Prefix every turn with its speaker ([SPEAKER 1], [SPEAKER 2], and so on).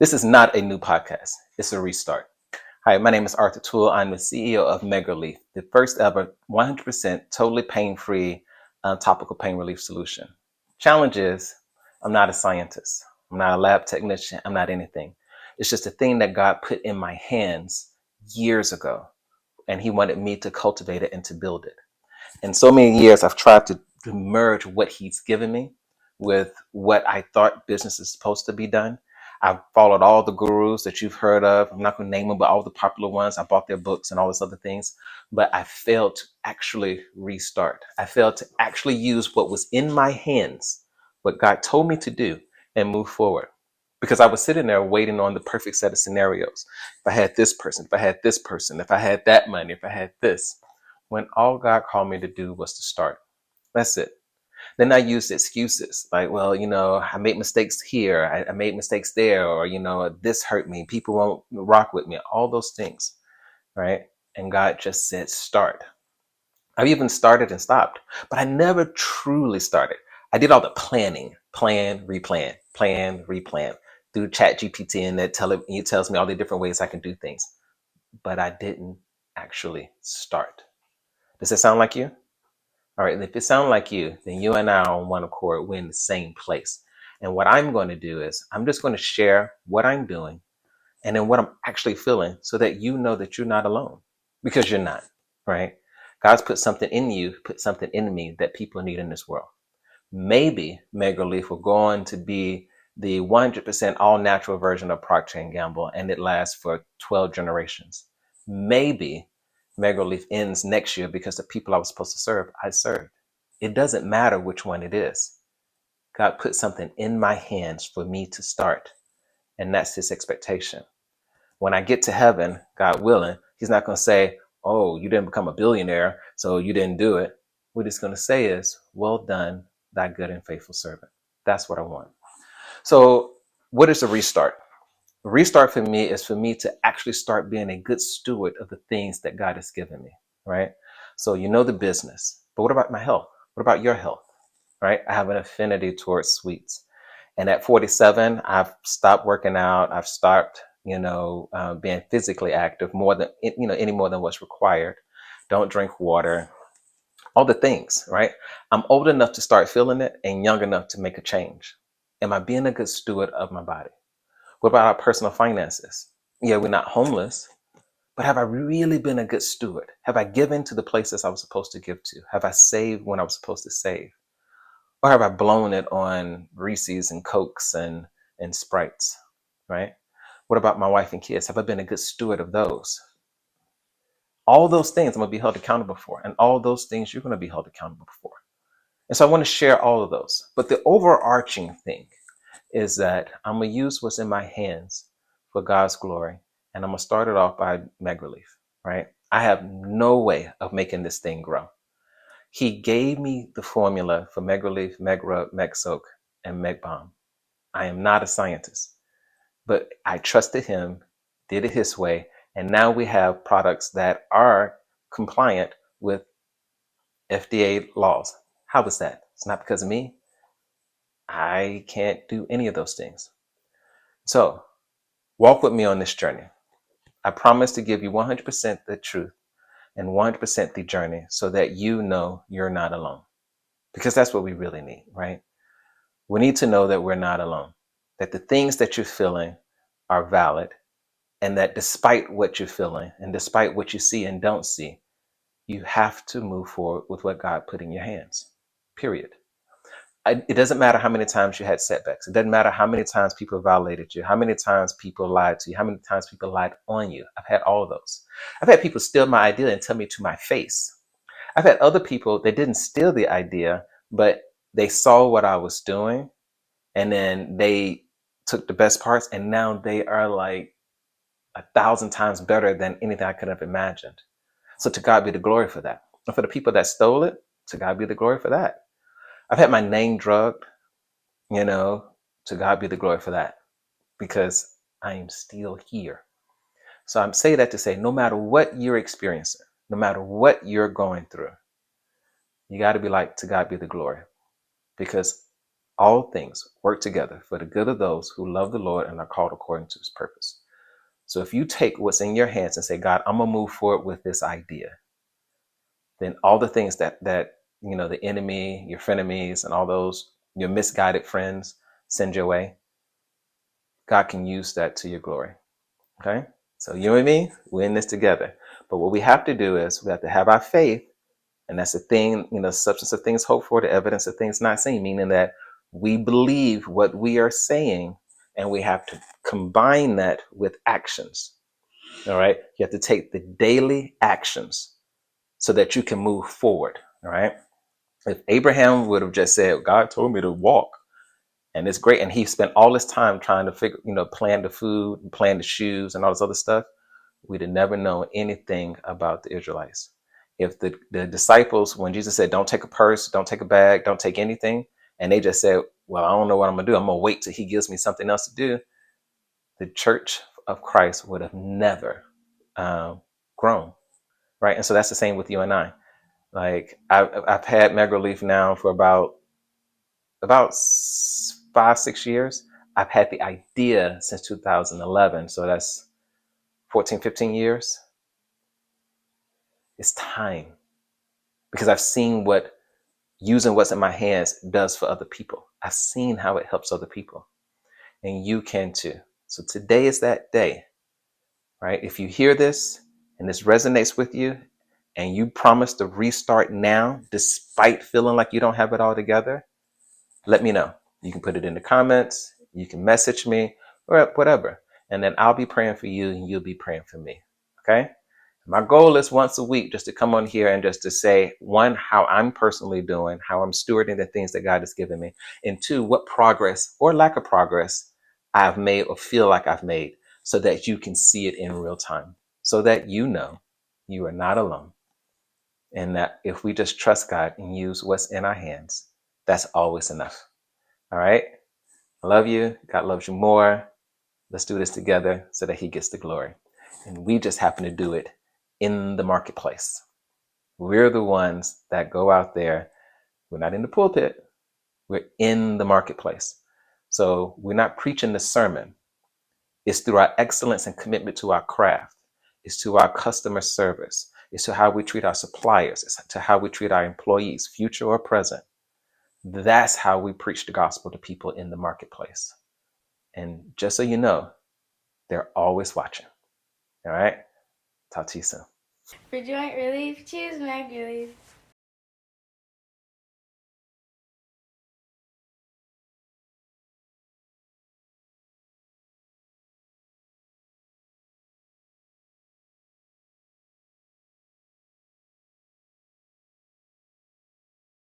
[SPEAKER 1] This is not a new podcast. It's a restart. Hi, my name is Arthur Toole. I'm the CEO of MegRelief, the first ever 100% totally pain-free topical pain relief solution. Challenge is, I'm not a scientist. I'm not a lab technician. I'm not anything. It's just a thing that God put in my hands years ago, and He wanted me to cultivate it and to build it. In so many years, I've tried to merge what He's given me with what I thought business is supposed to be done. I've followed all the gurus that you've heard of. I'm not going to name them, but all the popular ones. I bought their books and all this other things. But I failed to actually restart. I failed to actually use what was in my hands, what God told me to do, and move forward. Because I was sitting there waiting on the perfect set of scenarios. If I had this person, if I had this person, if I had that money, if I had this. When all God called me to do was to start. That's it. Then I used excuses like, well, I made mistakes here. I made mistakes there. Or, this hurt me. People won't rock with me. All those things. Right. And God just said, start. I've even started and stopped, but I never truly started. I did all the planning, plan, replan, through Chat GPT, and it tells me all the different ways I can do things. But I didn't actually start. Does it sound like you? All right, and if it sounds like you, then you and I are on one accord. We're in the same place. And what I'm going to do is I'm just going to share what I'm doing and then what I'm actually feeling so that you know that you're not alone, because you're not, right? God's put something in you, put something in me that people need in this world. Maybe MegRelief will go on to be the 100% all natural version of Procter & Gamble, and it lasts for 12 generations. Maybe MegRelief ends next year because the people I was supposed to serve, I served. It doesn't matter which one it is. God put something in my hands for me to start, and that's His expectation. When I get to heaven, God willing, He's not going to say, oh, you didn't become a billionaire, so you didn't do it. What He's going to say is, well done, thy good and faithful servant. That's what I want. So what is a restart? A restart for me is for me to actually start being a good steward of the things that God has given me, right? So the business, but what about my health? What about your health, right? I have an affinity towards sweets. And at 47, I've stopped working out. I've stopped, being physically active more than, any more than what's required. Don't drink water, all the things, right? I'm old enough to start feeling it and young enough to make a change. Am I being a good steward of my body? What about our personal finances? Yeah, we're not homeless, but have I really been a good steward? Have I given to the places I was supposed to give to? Have I saved when I was supposed to save? Or have I blown it on Reese's and Cokes and Sprites, right? What about my wife and kids? Have I been a good steward of those? All those things I'm going to be held accountable for, and all those things you're going to be held accountable for. And so I want to share all of those. But the overarching thing is that I'm going to use what's in my hands for God's glory. And I'm going to start it off by MegRelief, right? I have no way of making this thing grow. He gave me the formula for MegRelief, MegRub, MegSoak, and MegBomb. I am not a scientist, but I trusted Him, did it His way, and now we have products that are compliant with FDA laws. How was that? It's not because of me. I can't do any of those things. So walk with me on this journey. I promise to give you 100% the truth and 100% the journey so that you know you're not alone. Because that's what we really need, right? We need to know that we're not alone, that the things that you're feeling are valid, and that despite what you're feeling and despite what you see and don't see, you have to move forward with what God put in your hands, period. It doesn't matter how many times you had setbacks. It doesn't matter how many times people violated you, how many times people lied to you, how many times people lied on you. I've had all of those. I've had people steal my idea and tell me to my face. I've had other people that didn't steal the idea, but they saw what I was doing and then they took the best parts, and now they are like 1,000 times better than anything I could have imagined. So to God be the glory for that. And for the people that stole it, to God be the glory for that. I've had my name drugged, to God be the glory for that, because I am still here. So I'm saying that to say, no matter what you're experiencing, no matter what you're going through, you got to be like, to God be the glory, because all things work together for the good of those who love the Lord and are called according to his purpose. So if you take what's in your hands and say, God, I'm gonna move forward with this idea, then all the things that the enemy, your frenemies, and all those your misguided friends send your way, God can use that to your glory. Okay? So you and me, we're in this together. But what we have to do is we have to have our faith, and that's the thing, substance of things hoped for, the evidence of things not seen, meaning that we believe what we are saying, and we have to combine that with actions. All right? You have to take the daily actions so that you can move forward. All right? If Abraham would have just said, God told me to walk, and it's great, and he spent all this time trying to plan the food, plan the shoes, and all this other stuff, we'd have never known anything about the Israelites. If the disciples, when Jesus said, don't take a purse, don't take a bag, don't take anything, and they just said, well, I don't know what I'm going to do. I'm going to wait till he gives me something else to do. The church of Christ would have never grown, right? And so that's the same with you and I. Like I've had MegRelief now for about 5-6 years. I've had the idea since 2011. So that's 14-15 years. It's time, because I've seen what using what's in my hands does for other people. I've seen how it helps other people, and you can too. So today is that day, right? If you hear this and this resonates with you and you promise to restart now, despite feeling like you don't have it all together, let me know. You can put it in the comments, you can message me, or whatever. And then I'll be praying for you and you'll be praying for me. Okay? My goal is once a week just to come on here and just to say, one, how I'm personally doing, how I'm stewarding the things that God has given me, and two, what progress or lack of progress I've made or feel like I've made, so that you can see it in real time, so that you know you are not alone. And that if we just trust God and use what's in our hands, that's always enough. All right? I love you. God loves you more. Let's do this together so that he gets the glory. And we just happen to do it in the marketplace. We're the ones that go out there. We're not in the pulpit. We're in the marketplace. So we're not preaching the sermon. It's through our excellence and commitment to our craft. It's to our customer service. It's to how we treat our suppliers. It's to how we treat our employees, future or present. That's how we preach the gospel to people in the marketplace. And just so you know, they're always watching. All right? Talk to you soon.
[SPEAKER 2] For joint relief, choose MegRelief.